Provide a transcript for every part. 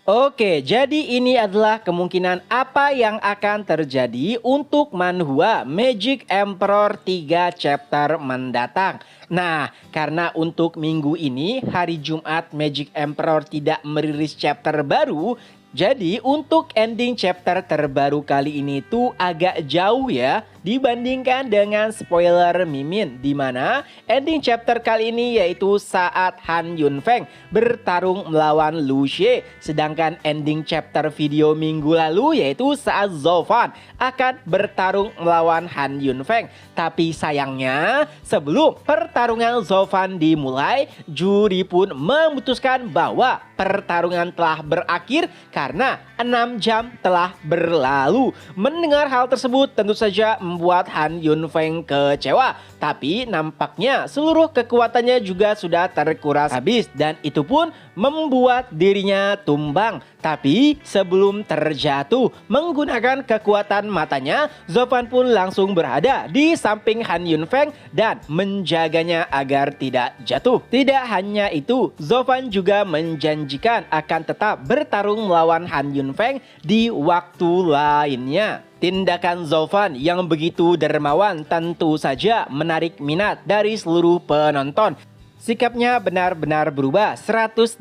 Oke, jadi ini adalah kemungkinan apa yang akan terjadi untuk manhwa Magic Emperor 3 chapter mendatang. Nah, karena untuk minggu ini, hari Jumat Magic Emperor tidak merilis chapter baru, jadi untuk ending chapter terbaru kali ini tuh agak jauh ya dibandingkan dengan spoiler Mimin, di mana ending chapter kali ini yaitu saat Han Yunfeng bertarung melawan Lu Xie, sedangkan ending chapter video minggu lalu yaitu saat Zofan akan bertarung melawan Han Yunfeng. Tapi sayangnya sebelum pertarungan Zofan dimulai, juri pun memutuskan bahwa pertarungan telah berakhir karena 6 jam telah berlalu. Mendengar hal tersebut tentu saja membuat Han Yunfeng kecewa. Tapi nampaknya seluruh kekuatannya juga sudah terkuras habis dan itu pun membuat dirinya tumbang. Tapi sebelum terjatuh menggunakan kekuatan matanya, Zofan pun langsung berada di samping Han Yunfeng dan menjaganya agar tidak jatuh. Tidak hanya itu, Zofan juga menjanjikan akan tetap bertarung melawan Han Yunfeng di waktu lainnya. Tindakan Zofan yang begitu dermawan tentu saja menarik minat dari seluruh penonton. Sikapnya benar-benar berubah 180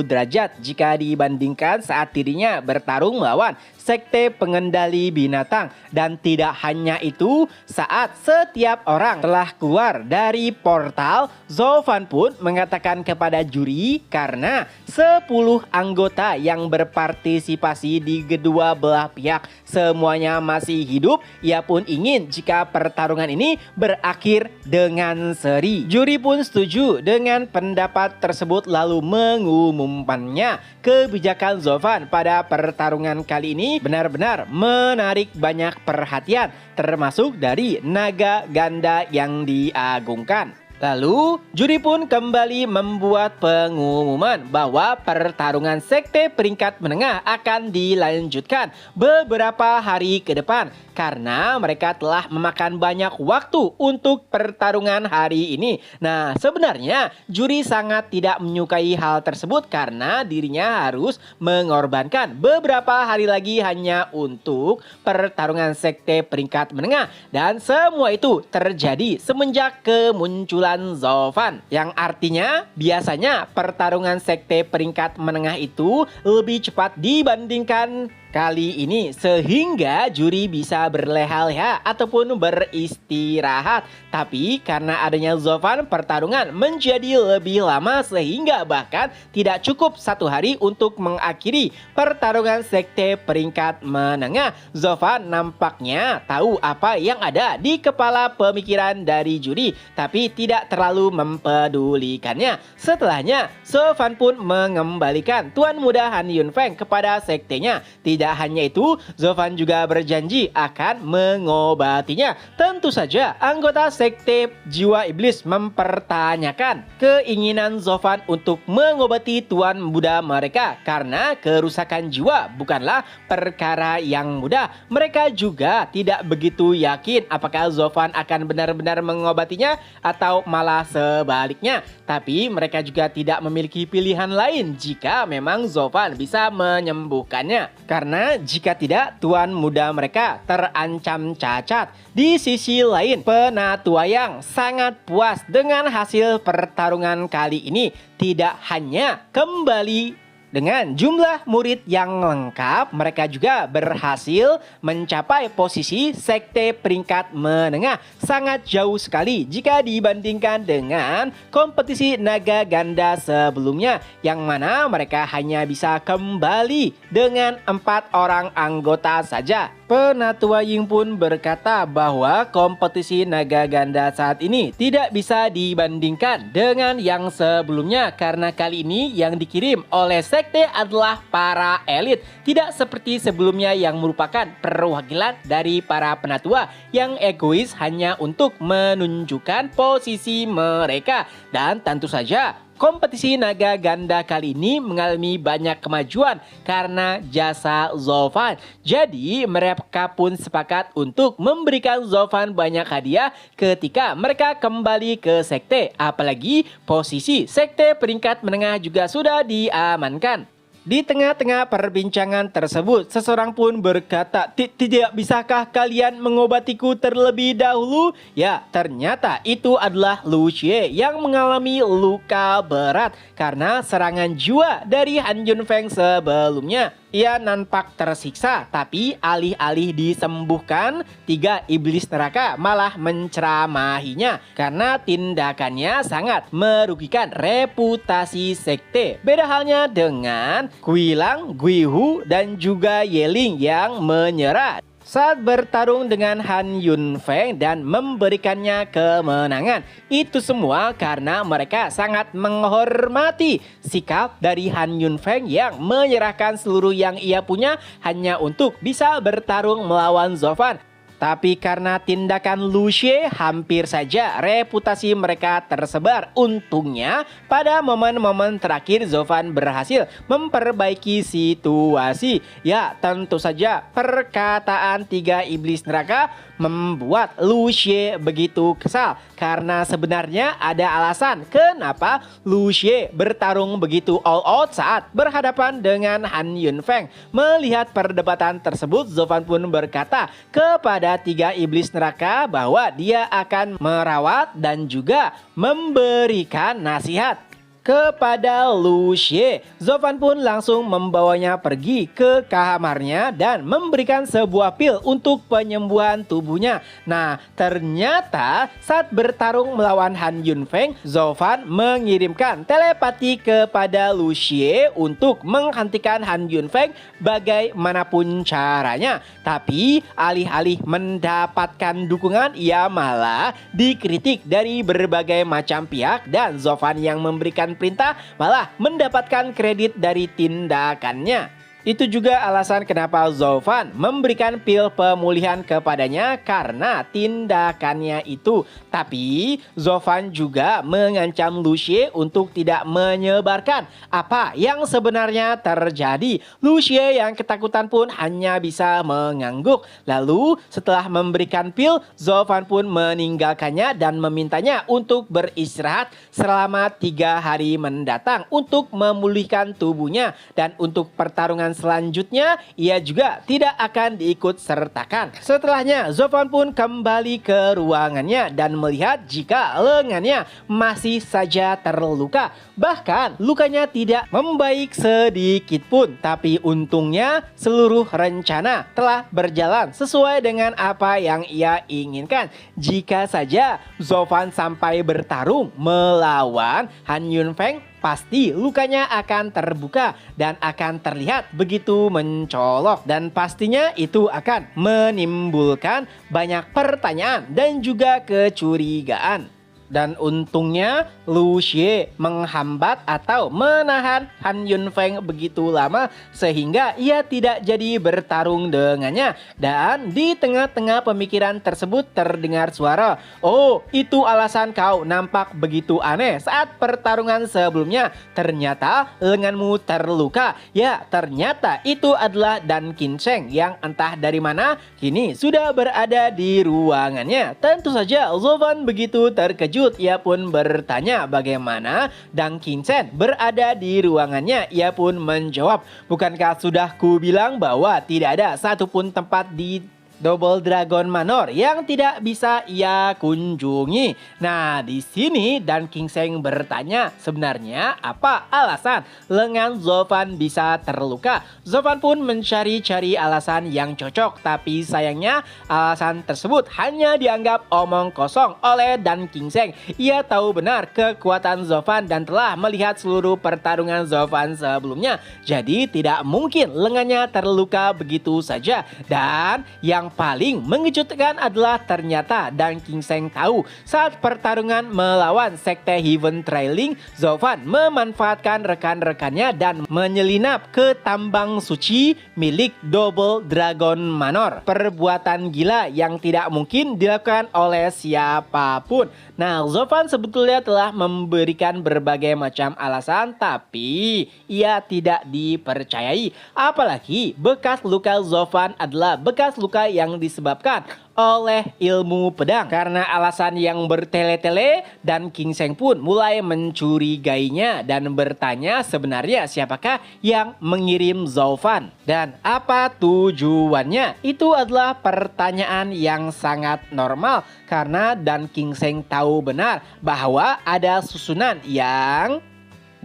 derajat jika dibandingkan saat dirinya bertarung melawan sekte pengendali binatang. Dan tidak hanya itu, saat setiap orang telah keluar dari portal, Zofan pun mengatakan kepada juri karena 10 anggota yang berpartisipasi di kedua belah pihak semuanya masih hidup, ia pun ingin jika pertarungan ini berakhir dengan seri. Juri pun setuju dengan pendapat tersebut lalu mengumumkannya. Kebijakan Zofan pada pertarungan kali ini benar-benar menarik banyak perhatian, termasuk dari naga ganda yang diagungkan. Lalu, juri pun kembali membuat pengumuman bahwa pertarungan sekte peringkat menengah akan dilanjutkan beberapa hari ke depan karena mereka telah memakan banyak waktu untuk pertarungan hari ini. Nah, sebenarnya juri sangat tidak menyukai hal tersebut karena dirinya harus mengorbankan beberapa hari lagi hanya untuk pertarungan sekte peringkat menengah, dan semua itu terjadi semenjak kemunculan Zofan, yang artinya biasanya pertarungan sekte peringkat menengah itu lebih cepat dibandingkan kali ini, sehingga juri bisa berleha-leha ataupun beristirahat. Tapi karena adanya Zofan, pertarungan menjadi lebih lama sehingga bahkan tidak cukup 1 hari untuk mengakhiri pertarungan sekte peringkat menengah. Zofan nampaknya tahu apa yang ada di kepala pemikiran dari juri, tapi tidak terlalu mempedulikannya. Setelahnya, Zofan pun mengembalikan Tuan Muda Han Yunfeng kepada sektenya. Tidak hanya itu, Zofan juga berjanji akan mengobatinya. Tentu saja anggota sekte jiwa iblis mempertanyakan keinginan Zofan untuk mengobati Tuan Muda mereka karena kerusakan jiwa bukanlah perkara yang mudah. Mereka juga tidak begitu yakin apakah Zofan akan benar-benar mengobatinya atau malah sebaliknya. Tapi mereka juga tidak memiliki pilihan lain jika memang Zofan bisa menyembuhkannya. Karena jika tidak, Tuan Muda mereka terancam cacat. Di sisi lain, Penatua yang sangat puas dengan hasil pertarungan kali ini tidak hanya kembali dengan jumlah murid yang lengkap, mereka juga berhasil mencapai posisi sekte peringkat menengah sangat jauh sekali jika dibandingkan dengan kompetisi naga ganda sebelumnya, yang mana mereka hanya bisa kembali dengan 4 orang anggota saja. Penatua Ying pun berkata bahwa kompetisi naga ganda saat ini tidak bisa dibandingkan dengan yang sebelumnya karena kali ini yang dikirim oleh sekte adalah para elit, tidak seperti sebelumnya yang merupakan perwakilan dari para penatua yang egois hanya untuk menunjukkan posisi mereka. Dan tentu saja kompetisi naga ganda kali ini mengalami banyak kemajuan karena jasa Zofan. Jadi mereka pun sepakat untuk memberikan Zofan banyak hadiah ketika mereka kembali ke sekte. Apalagi posisi sekte peringkat menengah juga sudah diamankan. Di tengah-tengah perbincangan tersebut, seseorang pun berkata, Tidak bisakah kalian mengobatiku terlebih dahulu?" Ya, ternyata itu adalah Lu Xie yang mengalami luka berat karena serangan jiwa dari Han Yunfeng sebelumnya. Ia nampak tersiksa, tapi alih-alih disembuhkan, 3 iblis neraka malah menceramahinya karena tindakannya sangat merugikan reputasi sekte. Beda halnya dengan Guilang, Guihu, dan juga Yeling yang menyerah saat bertarung dengan Han Yunfeng dan memberikannya kemenangan. Itu semua karena mereka sangat menghormati sikap dari Han Yunfeng yang menyerahkan seluruh yang ia punya hanya untuk bisa bertarung melawan Zofan. Tapi karena tindakan Lu Xie, hampir saja reputasi mereka tersebar. Untungnya pada momen-momen terakhir Zofan berhasil memperbaiki situasi. Ya, tentu saja perkataan 3 iblis neraka membuat Lu Xie begitu kesal. Karena sebenarnya ada alasan kenapa Lu Xie bertarung begitu all out saat berhadapan dengan Han Yunfeng. Melihat perdebatan tersebut, Zofan pun berkata kepada 3 iblis neraka bahwa dia akan merawat dan juga memberikan nasihat kepada Lu Xie. Zofan pun langsung membawanya pergi ke kamarnya dan memberikan sebuah pil untuk penyembuhan tubuhnya. Nah, ternyata saat bertarung melawan Han Yunfeng, Zofan mengirimkan telepati kepada Lu Xie untuk menghentikan Han Yunfeng bagaimanapun caranya. Tapi alih-alih mendapatkan dukungan, ia malah dikritik dari berbagai macam pihak dan Zofan yang memberikan perintah malah mendapatkan kredit dari tindakannya. Itu juga alasan kenapa Zofan memberikan pil pemulihan kepadanya karena tindakannya itu. Tapi Zofan juga mengancam Lu Xie untuk tidak menyebarkan apa yang sebenarnya terjadi. Lu Xie yang ketakutan pun hanya bisa mengangguk. Lalu setelah memberikan pil, Zofan pun meninggalkannya dan memintanya untuk beristirahat selama 3 hari mendatang untuk memulihkan tubuhnya. Dan untuk pertarungan selanjutnya, ia juga tidak akan diikut sertakan. Setelahnya, Zofan pun kembali ke ruangannya dan melihat jika lengannya masih saja terluka. Bahkan lukanya tidak membaik sedikit pun. Tapi untungnya seluruh rencana telah berjalan sesuai dengan apa yang ia inginkan. Jika saja Zofan sampai bertarung melawan Han Yunfeng, pasti lukanya akan terbuka dan akan terlihat begitu mencolok. Dan pastinya itu akan menimbulkan banyak pertanyaan dan juga kecurigaan. Dan untungnya Lu Xie menghambat atau menahan Han Yunfeng begitu lama sehingga ia tidak jadi bertarung dengannya. Dan di tengah-tengah pemikiran tersebut terdengar suara, "Oh, itu alasan kau nampak begitu aneh saat pertarungan sebelumnya. Ternyata lenganmu terluka." Ya, ternyata itu adalah Dan Qinseng yang entah dari mana kini sudah berada di ruangannya. Tentu saja Zofan begitu terkejut. Ia pun bertanya bagaimana Dan Qinseng berada di ruangannya. Ia pun menjawab, "Bukankah sudah kubilang bahwa tidak ada satupun tempat di Double Dragon Manor yang tidak bisa ia kunjungi?" Nah, di sini Dan Qinseng bertanya, sebenarnya apa alasan lengan Zofan bisa terluka? Zofan pun mencari-cari alasan yang cocok, tapi sayangnya alasan tersebut hanya dianggap omong kosong oleh Dan Qinseng. Ia tahu benar kekuatan Zofan dan telah melihat seluruh pertarungan Zofan sebelumnya. Jadi tidak mungkin lengannya terluka begitu saja. Dan yang paling mengejutkan adalah ternyata Dan Qinseng tahu saat pertarungan melawan sekte Heaven Trailing, Zofan memanfaatkan rekan-rekannya dan menyelinap ke tambang suci milik Double Dragon Manor. Perbuatan gila yang tidak mungkin dilakukan oleh siapapun. Nah, Zofan sebetulnya telah memberikan berbagai macam alasan, tapi ia tidak dipercayai. Apalagi bekas luka Zofan adalah bekas luka yang disebabkan oleh ilmu pedang. Karena alasan yang bertele-tele, dan King Seng pun mulai mencurigainya dan bertanya sebenarnya siapakah yang mengirim Zhao Fan dan apa tujuannya. Itu adalah pertanyaan yang sangat normal karena dan King Seng tahu benar bahwa ada susunan yang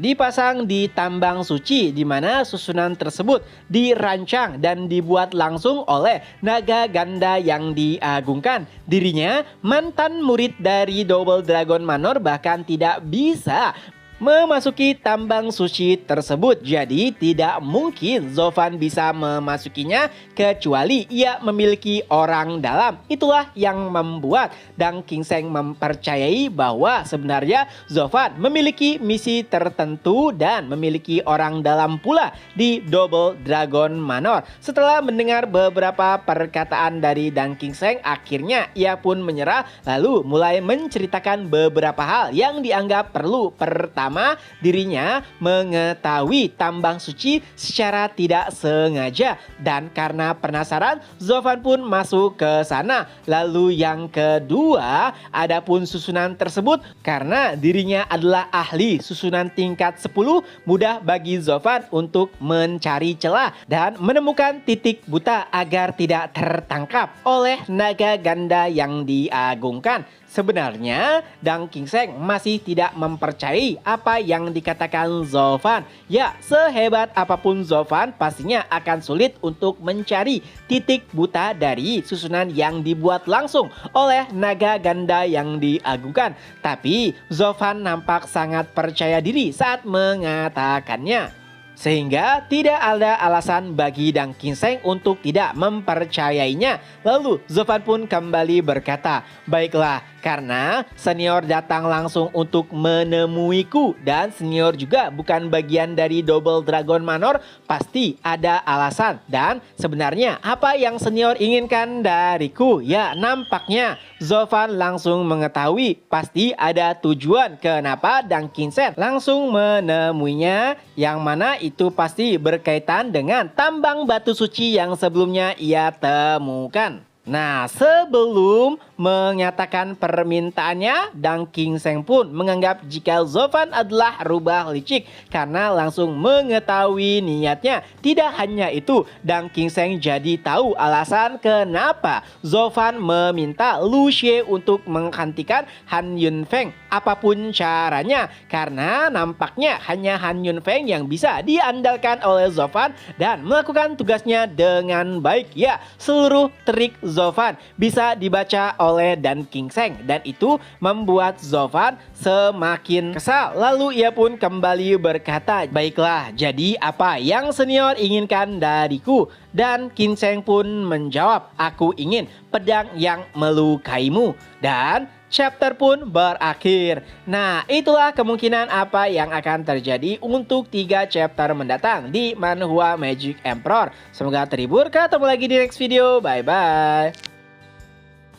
dipasang di tambang suci, di mana susunan tersebut dirancang dan dibuat langsung oleh naga ganda yang diagungkan. Dirinya mantan murid dari Double Dragon Manor bahkan tidak bisa memasuki tambang suci tersebut. Jadi tidak mungkin Zhao Fan bisa memasukinya kecuali ia memiliki orang dalam. Itulah yang membuat Dang King Seng mempercayai bahwa sebenarnya Zhao Fan memiliki misi tertentu dan memiliki orang dalam pula di Double Dragon Manor. Setelah mendengar beberapa perkataan dari Dang King Seng, akhirnya ia pun menyerah lalu mulai menceritakan beberapa hal yang dianggap perlu. Pertama, dirinya mengetahui tambang suci secara tidak sengaja dan karena penasaran Zhao Fan pun masuk ke sana. Lalu yang kedua, adapun susunan tersebut karena dirinya adalah ahli susunan tingkat 10, mudah bagi Zhao Fan untuk mencari celah dan menemukan titik buta agar tidak tertangkap oleh naga ganda yang diagungkan. Sebenarnya Dang King Seng masih tidak mempercayai apa yang dikatakan Zhao Fan. Ya, sehebat apapun Zhao Fan pastinya akan sulit untuk mencari titik buta dari susunan yang dibuat langsung oleh naga ganda yang diagungkan. Tapi Zhao Fan nampak sangat percaya diri saat mengatakannya, sehingga tidak ada alasan bagi Dang King Seng untuk tidak mempercayainya. Lalu Zhao Fan pun kembali berkata, "Baiklah, karena senior datang langsung untuk menemuiku dan senior juga bukan bagian dari Double Dragon Manor, pasti ada alasan. Dan sebenarnya apa yang senior inginkan dariku?" Ya, nampaknya Zhao Fan langsung mengetahui pasti ada tujuan kenapa Dang King Seng langsung menemuinya, yang mana itu pasti berkaitan dengan tambang batu suci yang sebelumnya ia temukan. Nah, sebelum menyatakan permintaannya, Dang King Seng pun menganggap jika Zhao Fan adalah rubah licik karena langsung mengetahui niatnya. Tidak hanya itu, Dang King Seng jadi tahu alasan kenapa Zhao Fan meminta Lu Xie untuk menghentikan Han Yunfeng apapun caranya, karena nampaknya hanya Han Yunfeng yang bisa diandalkan oleh Zhao Fan dan melakukan tugasnya dengan baik. Ya, seluruh trik Zhao Fan bisa dibaca oleh Dang King Seng dan itu membuat Zhao Fan semakin kesal. Lalu ia pun kembali berkata, "Baiklah, jadi apa yang senior inginkan dariku?" Dan King Seng pun menjawab, "Aku ingin pedang yang melukaimu." Dan chapter pun berakhir. Nah, itulah kemungkinan apa yang akan terjadi untuk 3 chapter mendatang di Manhwa Magic Emperor. Semoga terhibur, ketemu lagi di next video. Bye-bye.